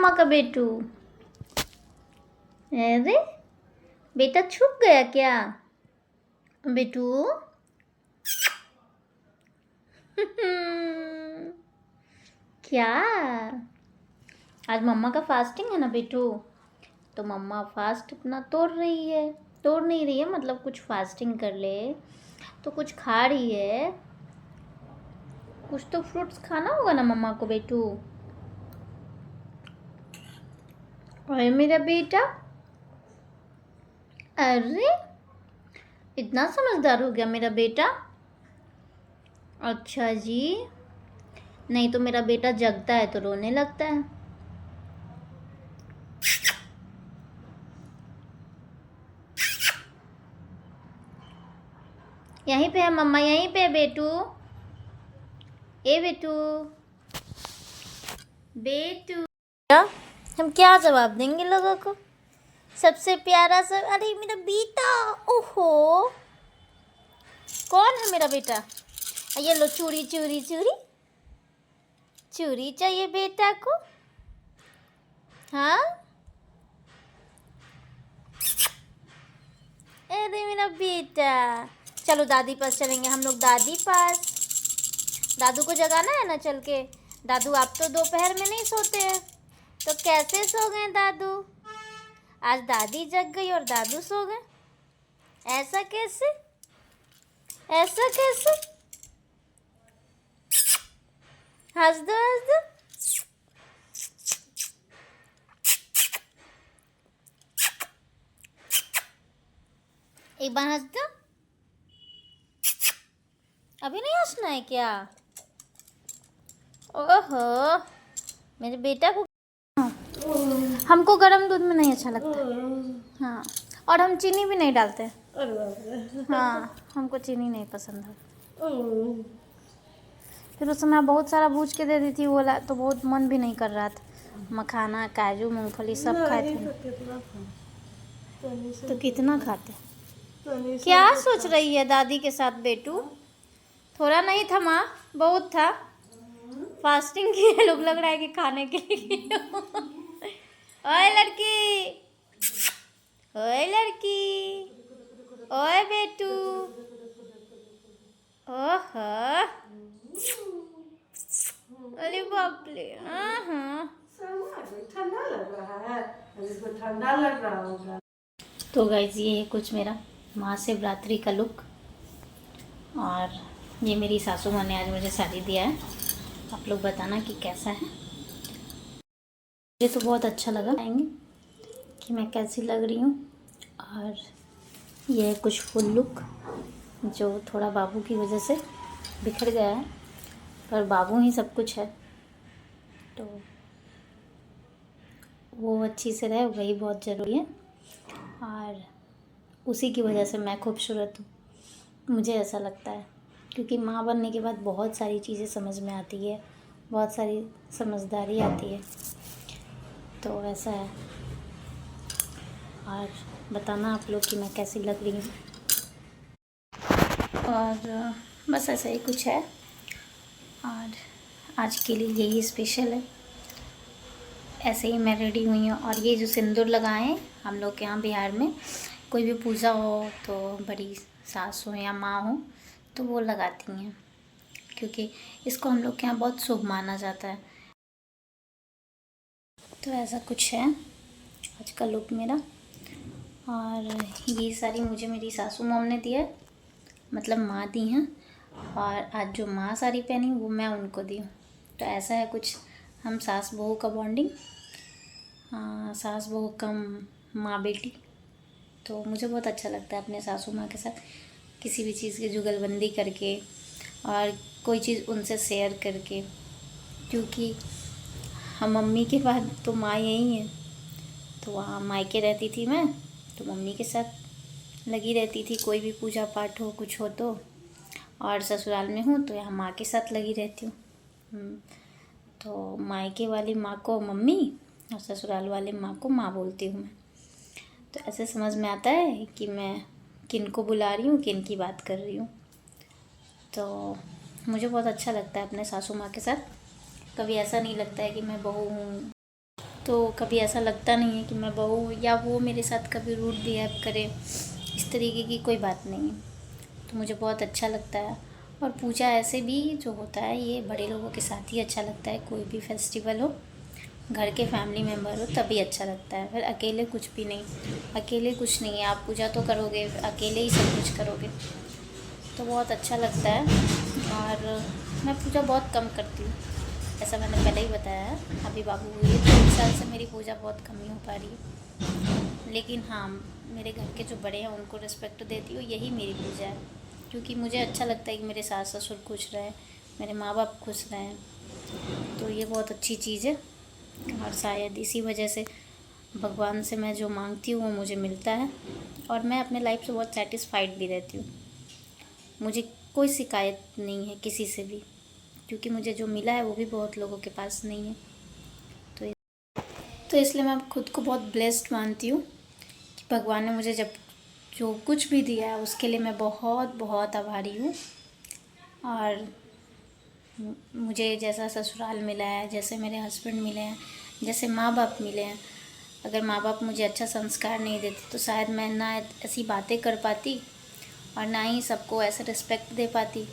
मम्मा का बेटू। अरे बेटा छुप गया क्या बेटू? क्या आज मम्मा का फास्टिंग है ना बेटू, तो मम्मा फास्ट अपना तोड़ रही है। तोड़ नहीं रही है, मतलब कुछ फास्टिंग कर ले तो कुछ खा रही है। कुछ तो फ्रूट्स खाना होगा ना मम्मा को बेटू। और मेरा बेटा, अरे इतना समझदार हो गया मेरा बेटा। अच्छा जी, नहीं तो मेरा बेटा जगता है तो रोने लगता है। यहीं पे है मम्मा, यहीं पे है बेटू। ए बेटू, बेटू हम क्या जवाब देंगे लोगों को? सबसे प्यारा सब, अरे मेरा बेटा। ओहो, कौन है मेरा बेटा? ये लो चूड़ी चूड़ी चूड़ी चूड़ी चाहिए बेटा को। हाँ, अरे मेरा बेटा, चलो दादी पास चलेंगे हम लोग। दादी पास, दादू को जगाना है ना चल के। दादू आप तो दोपहर में नहीं सोते हैं, तो कैसे सो गए दादू? आज दादी जग गई और दादू सो गए, ऐसा कैसे? ऐसा कैसे? हंस दो हंस दो। एक बार हंस दो। अभी नहीं हंसना है क्या? ओहो, मेरे बेटा को हमको गर्म दूध में नहीं अच्छा लगता। हाँ, और हम चीनी भी नहीं डालते। हाँ, हमको चीनी नहीं पसंद है। फिर उस समय बहुत सारा भूज के दे दी थी, वो तो बहुत मन भी नहीं कर रहा था। मखाना, काजू, मूंगफली सब खाए थे। तो कितना खाते? क्या सोच रही है दादी के साथ बेटू? थोड़ा नहीं था माँ, बहुत था। फास्टिंग की लोग लग रहा है कि खाने के लिए। ओए लड़की, ओए लड़की, ओए बेटू। ओहो, अरे बाप रे। ठंडा लग रहा है, इसको ठंडा लग रहा होगा। तो गाइज ये है कुछ मेरा महाशिवरात्रि का लुक, और ये मेरी सासू माँ ने आज मुझे साड़ी दिया है। आप लोग बताना कि कैसा है। मुझे तो बहुत अच्छा लगा, आएंगे कि मैं कैसी लग रही हूँ। और ये है कुछ फुल लुक, जो थोड़ा बाबू की वजह से बिखर गया है, पर बाबू ही सब कुछ है, तो वो अच्छी से रहे वही बहुत ज़रूरी है। और उसी की वजह से मैं खूबसूरत हूँ, मुझे ऐसा लगता है। क्योंकि माँ बनने के बाद बहुत सारी चीज़ें समझ में आती है, बहुत सारी समझदारी आती है, तो ऐसा है। और बताना आप लोग कि मैं कैसी लग रही हूँ। और बस ऐसा ही कुछ है, और आज के लिए यही स्पेशल है। ऐसे ही मैं रेडी हुई हूँ। और ये जो सिंदूर लगाएं हम लोग के यहाँ बिहार में, कोई भी पूजा हो तो बड़ी सास हो या माँ हो तो वो लगाती हैं, क्योंकि इसको हम लोग के यहाँ बहुत शुभ माना जाता है। तो ऐसा कुछ है आज का लुक मेरा। और ये साड़ी मुझे मेरी सासू मॉम ने दिया है, मतलब माँ दी हैं। और आज जो माँ साड़ी पहनी वो मैं उनको दी हूँ। तो ऐसा है कुछ हम सास बहू का बॉन्डिंग, सास बहू कम माँ बेटी। तो मुझे बहुत अच्छा लगता है अपने सासू माँ के साथ किसी भी चीज़ की जुगलबंदी करके, और कोई चीज़ उनसे शेयर करके। क्योंकि हम मम्मी के बाद तो माँ यही है, तो वहाँ मायके रहती थी मैं, तो मम्मी के साथ लगी रहती थी, कोई भी पूजा पाठ हो कुछ हो तो। और ससुराल में हूँ तो यहाँ माँ के साथ लगी रहती हूँ। तो मायके वाली माँ को मम्मी और ससुराल वाले माँ को माँ बोलती हूँ मैं। तो ऐसे समझ में आता है कि मैं किन को बुला रही हूँ, किन की बात कर रही हूँ। तो मुझे बहुत अच्छा लगता है अपने सासू माँ के साथ। कभी ऐसा नहीं लगता है कि मैं बहू हूँ तो कभी ऐसा लगता नहीं है कि मैं बहू हूँ या वो मेरे साथ कभी रूड बिहेव करे, इस तरीके की कोई बात नहीं है। तो मुझे बहुत अच्छा लगता है। और पूजा ऐसे भी जो होता है ये बड़े लोगों के साथ ही अच्छा लगता है। कोई भी फेस्टिवल हो, घर के फैमिली मेम्बर हो, तभी अच्छा लगता है। फिर अकेले कुछ भी नहीं, अकेले कुछ नहीं है। आप पूजा तो करोगे, अकेले ही सब कुछ करोगे, तो बहुत अच्छा लगता है। और मैं पूजा बहुत कम करती हूँ, ऐसा मैंने पहले ही बताया है। अभी बाबू हुए 3 साल से मेरी पूजा बहुत कम ही हो पा रही है, लेकिन हाँ, मेरे घर के जो बड़े हैं उनको रिस्पेक्ट देती हूँ, यही मेरी पूजा है। क्योंकि मुझे अच्छा लगता है कि मेरे सास ससुर खुश रहें, मेरे माँ बाप खुश रहें, तो ये बहुत अच्छी चीज़ है। और शायद इसी वजह से भगवान से मैं जो मांगती हूँ वो मुझे मिलता है। और मैं अपने लाइफ से बहुत सेटिस्फाइड भी रहती हूँ। मुझे कोई शिकायत नहीं है किसी से भी, क्योंकि मुझे जो मिला है वो भी बहुत लोगों के पास नहीं है। तो इसलिए मैं खुद को बहुत ब्लेस्ड मानती हूँ कि भगवान ने मुझे जब जो कुछ भी दिया है उसके लिए मैं बहुत बहुत आभारी हूँ। और मुझे जैसा ससुराल मिला है, जैसे मेरे हस्बैंड मिले हैं, जैसे माँ बाप मिले हैं, अगर माँ बाप मुझे अच्छा संस्कार नहीं देते तो शायद मैं ना ऐसी बातें कर पाती, और ना ही सबको ऐसे रिस्पेक्ट दे पाती,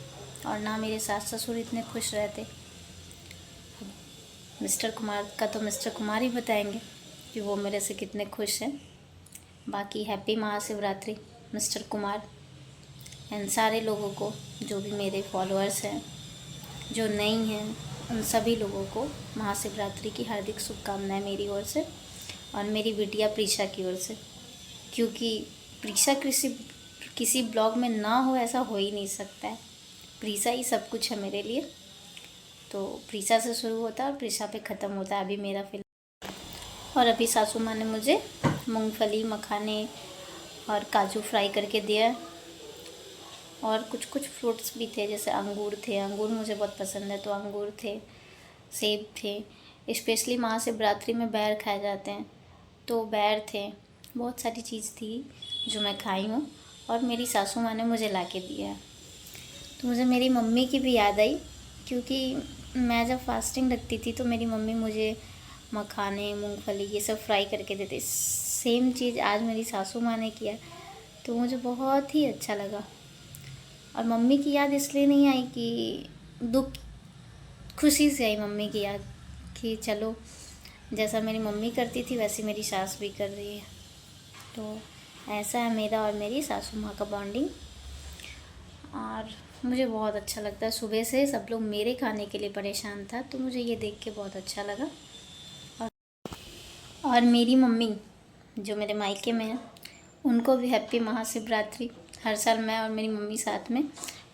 और ना मेरे सास ससुर इतने खुश रहते। मिस्टर कुमार का तो मिस्टर कुमार ही बताएंगे कि वो मेरे से कितने खुश हैं। बाकी happy Mahashivratri mister Kumar and सारे लोगों को, जो भी मेरे फॉलोअर्स हैं, जो नहीं हैं, उन सभी लोगों को महाशिवरात्रि की हार्दिक शुभकामनाएं मेरी ओर से और मेरी बिटिया प्रीशा की ओर से। क्योंकि प्रीशा किसी ब्लॉग में ना हो ऐसा हो ही नहीं सकता है। प्रीशा ही सब कुछ है मेरे लिए। तो प्रीशा से शुरू होता है और प्रीशा पे ख़त्म होता है अभी मेरा फिल्म। और अभी सासू माँ ने मुझे मूंगफली, मखाने और काजू फ्राई करके दिया। और कुछ कुछ फ्रूट्स भी थे, जैसे अंगूर थे, अंगूर मुझे बहुत पसंद है तो अंगूर थे, सेब थे। स्पेशली महाशिवरात्रि में बैर खाए जाते हैं तो बैर थे। बहुत सारी चीज़ थी जो मैं खाई हूँ और मेरी सासू माँ ने मुझे ला के दिया है। तो मुझे मेरी मम्मी की भी याद आई, क्योंकि मैं जब फास्टिंग रखती थी तो मेरी मम्मी मुझे मखाने, मूंगफली ये सब फ्राई करके देते। सेम चीज़ आज मेरी सासू माँ ने किया तो मुझे बहुत ही अच्छा लगा। और मम्मी की याद इसलिए नहीं आई कि दुख, खुशी से आई मम्मी की याद कि चलो जैसा मेरी मम्मी करती थी वैसे मेरी सास भी कर रही है। तो ऐसा है मेरा और मेरी सासू माँ का बॉन्डिंग। और मुझे बहुत अच्छा लगता है। सुबह से सब लोग मेरे खाने के लिए परेशान था, तो मुझे ये देख के बहुत अच्छा लगा। और मेरी मम्मी जो मेरे मायके में है उनको भी हैप्पी महाशिवरात्रि। हर साल मैं और मेरी मम्मी साथ में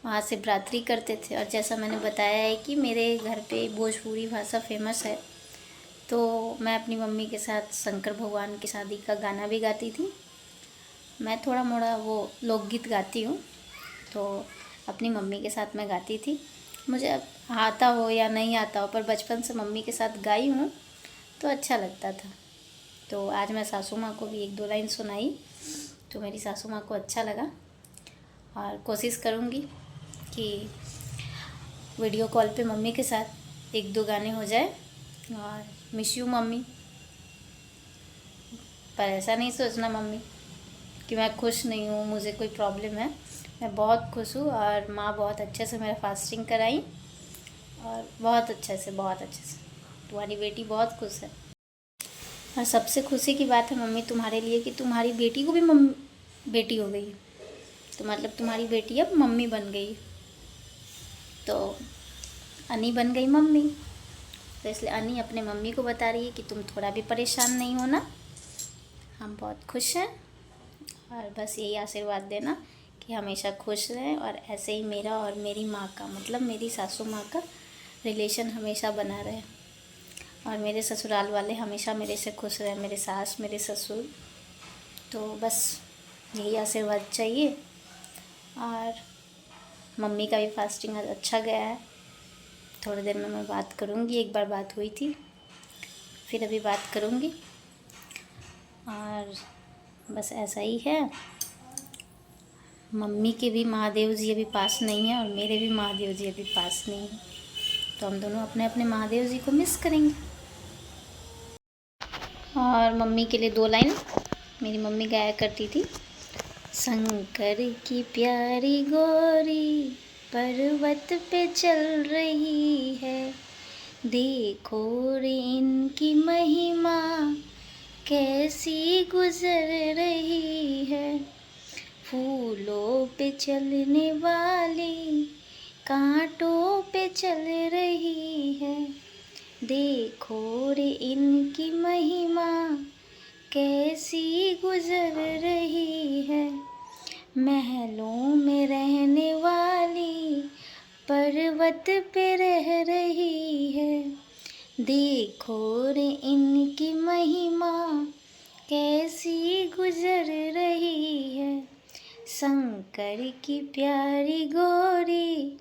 महाशिवरात्रि करते थे। और जैसा मैंने बताया है कि मेरे घर पे भोजपुरी भाषा फेमस है, तो मैं अपनी मम्मी के साथ शंकर भगवान की शादी का गाना भी गाती थी। मैं थोड़ा मोड़ा वो लोकगीत गाती हूँ, तो अपनी मम्मी के साथ मैं गाती थी। मुझे अब आता हो या नहीं आता हो, पर बचपन से मम्मी के साथ गाई हूँ तो अच्छा लगता था। तो आज मैं सासू माँ को भी 1-2 लाइन सुनाई तो मेरी सासू माँ को अच्छा लगा। और कोशिश करूँगी कि वीडियो कॉल पे मम्मी के साथ 1-2 गाने हो जाए। और मिस यू मम्मी। पर ऐसा नहीं सोचना मम्मी कि मैं खुश नहीं हूँ, मुझे कोई प्रॉब्लम है। मैं बहुत खुश हूँ और माँ बहुत अच्छे से मेरा फास्टिंग कराई, और बहुत अच्छे से तुम्हारी बेटी बहुत खुश है। और सबसे खुशी की बात है मम्मी तुम्हारे लिए कि तुम्हारी बेटी को भी बेटी हो गई, तो मतलब तुम्हारी बेटी अब मम्मी बन गई। तो अनी बन गई मम्मी, तो इसलिए अनी अपने मम्मी को बता रही है कि तुम थोड़ा भी परेशान नहीं होना, हम बहुत खुश हैं। और बस यही आशीर्वाद देना कि हमेशा खुश रहें, और ऐसे ही मेरा और मेरी माँ का, मतलब मेरी सासू माँ का रिलेशन हमेशा बना रहे, और मेरे ससुराल वाले हमेशा मेरे से खुश रहे, मेरे सास, मेरे ससुर। तो बस यही आशीर्वाद चाहिए। और मम्मी का भी फास्टिंग आज अच्छा गया है। थोड़ी देर में मैं बात करूँगी, एक बार बात हुई थी, फिर अभी बात करूँगी। और बस ऐसा ही है। मम्मी के भी महादेव जी अभी पास नहीं है और मेरे भी महादेव जी अभी पास नहीं है, तो हम दोनों अपने अपने महादेव जी को मिस करेंगे। और मम्मी के लिए 2 लाइन मेरी मम्मी गाया करती थी। शंकर की प्यारी गौरी पर्वत पे चल रही है, देखो रे इनकी महिमा कैसी गुजर रही है। फूलों पे चलने वाली कांटों पे चल रही है, देखो रे इनकी महिमा कैसी गुजर रही है। महलों में रहने वाली पर्वत पे रह रही है, देखो रे इनकी महिमा कैसी गुजर रही है। शंकर की प्यारी गौरी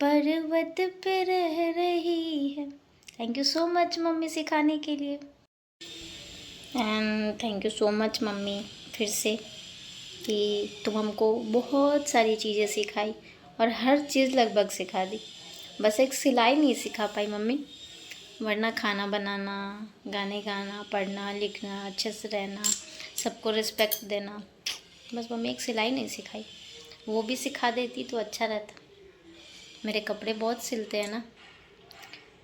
पर्वत पे रह रही है। Thank you so much mummy सिखाने के लिए। And thank you so much mummy फिर से कि तुम हमको बहुत सारी चीज़ें सिखाई और हर चीज़ लगभग सिखा दी। बस एक सिलाई नहीं सिखा पाई मम्मी, वरना खाना बनाना, गाने गाना, पढ़ना लिखना, अच्छे से रहना, सबको रिस्पेक्ट देना, बस मम्मी एक सिलाई नहीं सिखाई। वो भी सिखा देती तो अच्छा रहता। मेरे कपड़े बहुत सिलते हैं ना,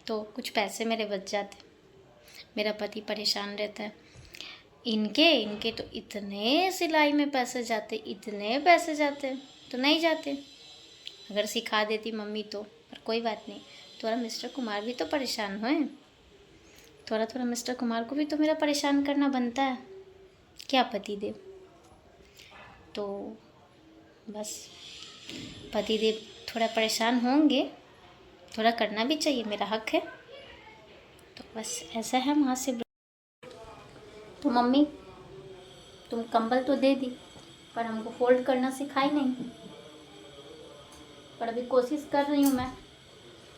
तो कुछ पैसे मेरे बच जाते। मेरा पति परेशान रहता है, इनके तो इतने सिलाई में पैसे जाते, इतने पैसे जाते, तो नहीं जाते। अगर सिखा देती मम्मी तो, पर कोई बात नहीं। थोड़ा मिस्टर कुमार भी तो परेशान हुए, थोड़ा मिस्टर कुमार को भी तो मेरा परेशान करना बनता है, क्या पतिदेव। तो बस पतिदेव थोड़ा परेशान होंगे, थोड़ा करना भी चाहिए, मेरा हक है। तो बस ऐसा है वहाँ से। तो मम्मी तुम कंबल तो दे दी, पर हमको फोल्ड करना सिखाई नहीं। पर अभी कोशिश कर रही हूँ मैं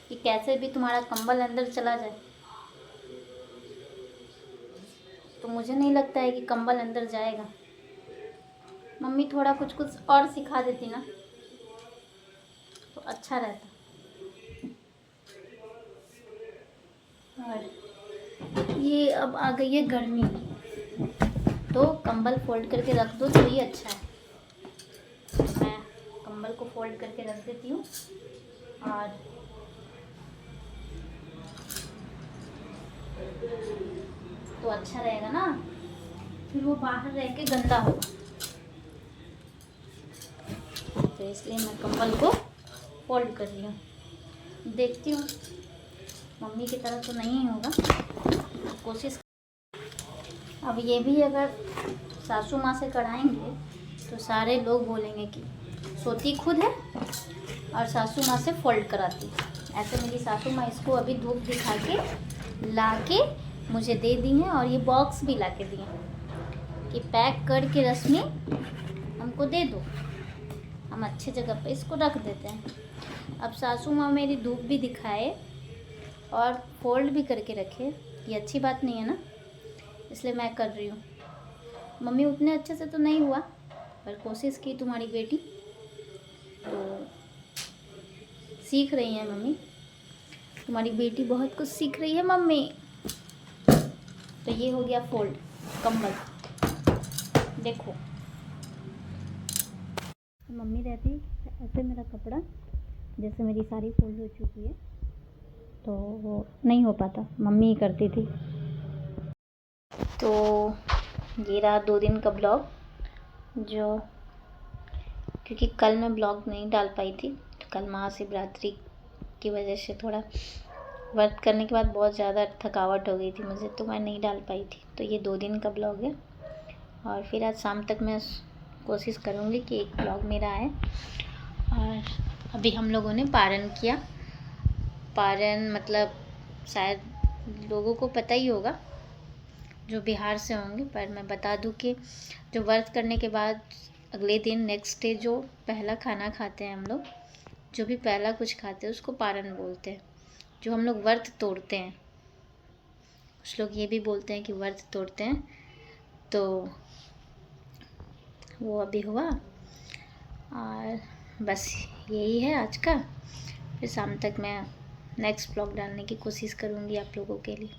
कि कैसे भी तुम्हारा कंबल अंदर चला जाए। तो मुझे नहीं लगता है कि कंबल अंदर जाएगा। मम्मी थोड़ा कुछ और सिखा देती ना तो अच्छा रहता। और ये अब आ गई है गर्मी, तो कंबल फोल्ड करके रख दो तो ये अच्छा है। तो मैं कंबल को फोल्ड करके रख देती हूँ और तो अच्छा रहेगा ना, फिर वो बाहर रह के गंदा होगा। तो इसलिए मैं कंबल को फोल्ड कर रही हूँ। देखती हूँ मम्मी की तरह तो नहीं होगा, कोशिश। अब ये भी अगर सासू माँ से कराएंगे तो सारे लोग बोलेंगे कि सोती खुद है और सासू माँ से फोल्ड कराती। ऐसे मेरी सासू माँ इसको अभी धूप दिखा के ला के मुझे दे दी हैं, और ये बॉक्स भी ला के दिए कि पैक करके रश्मि हमको दे दो, हम अच्छे जगह पे इसको रख देते हैं। अब सासू माँ मेरी धूप भी दिखाए और फोल्ड भी करके रखे, ये अच्छी बात नहीं है ना, इसलिए मैं कर रही हूँ। मम्मी उतने अच्छे से तो नहीं हुआ, पर कोशिश की तुम्हारी बेटी, तो सीख रही है मम्मी। तुम्हारी बेटी बहुत कुछ सीख रही है मम्मी। तो ये हो गया फोल्ड कंबल, देखो। मम्मी रहती ऐसे मेरा कपड़ा, जैसे मेरी साड़ी फोल्ड हो चुकी है तो वो नहीं हो पाता, मम्मी ही करती थी। तो ये रहा 2 दिन का ब्लॉग, जो क्योंकि कल मैं ब्लॉग नहीं डाल पाई थी। तो कल महाशिवरात्रि की वजह से थोड़ा वर्क करने के बाद बहुत ज़्यादा थकावट हो गई थी मुझे, तो मैं नहीं डाल पाई थी। तो ये 2 दिन का ब्लॉग है, और फिर आज शाम तक मैं कोशिश करूँगी कि एक ब्लॉग मेरा आए। और अभी हम लोगों ने पारण किया। पारण मतलब शायद लोगों को पता ही होगा जो बिहार से होंगे, पर मैं बता दूं कि जो व्रत करने के बाद अगले दिन नेक्स्ट डे जो पहला खाना खाते हैं हम लोग, जो भी पहला कुछ खाते हैं उसको पारण बोलते हैं। जो हम लोग व्रत तोड़ते हैं, कुछ लोग ये भी बोलते हैं कि व्रत तोड़ते हैं। तो वो अभी हुआ, और बस यही है आज का। फिर शाम तक मैं नेक्स्ट ब्लॉग डालने की कोशिश करूँगी आप लोगों के लिए।